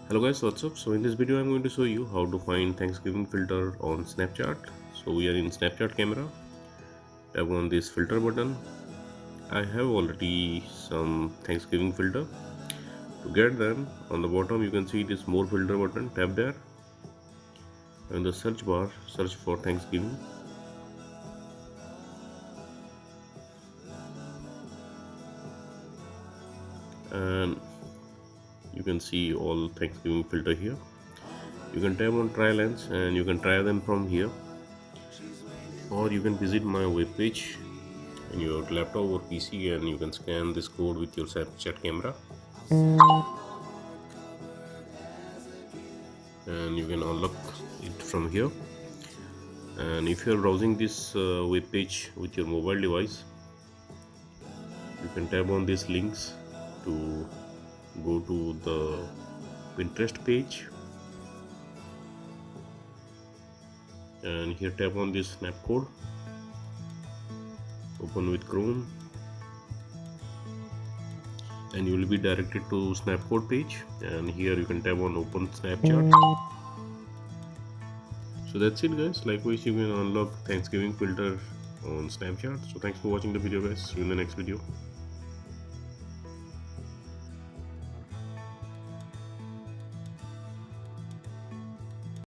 Hello guys, what's up? So in this video I'm going to show you how to find Thanksgiving filter on Snapchat. So we are in Snapchat camera. Tap on this filter button. I have already some Thanksgiving filter. To get them, on the bottom you can see this more filter button. Tap there. In the search bar, search for Thanksgiving. And you can see all Thanksgiving filter here. You can tap on try lens and you can try them from here, or you can visit my webpage in your laptop or PC and you can scan this code with your Snapchat camera and you can unlock it from here. And if you are browsing this web page with your mobile device, you can tap on these links to go to the Pinterest page, and here tap on this snap code, open with Chrome, and you will be directed to snapcode page, and here you can tap on open Snapchat. So that's it guys. Likewise you can unlock Thanksgiving filter on Snapchat. So thanks for watching the video guys. See you in the next video.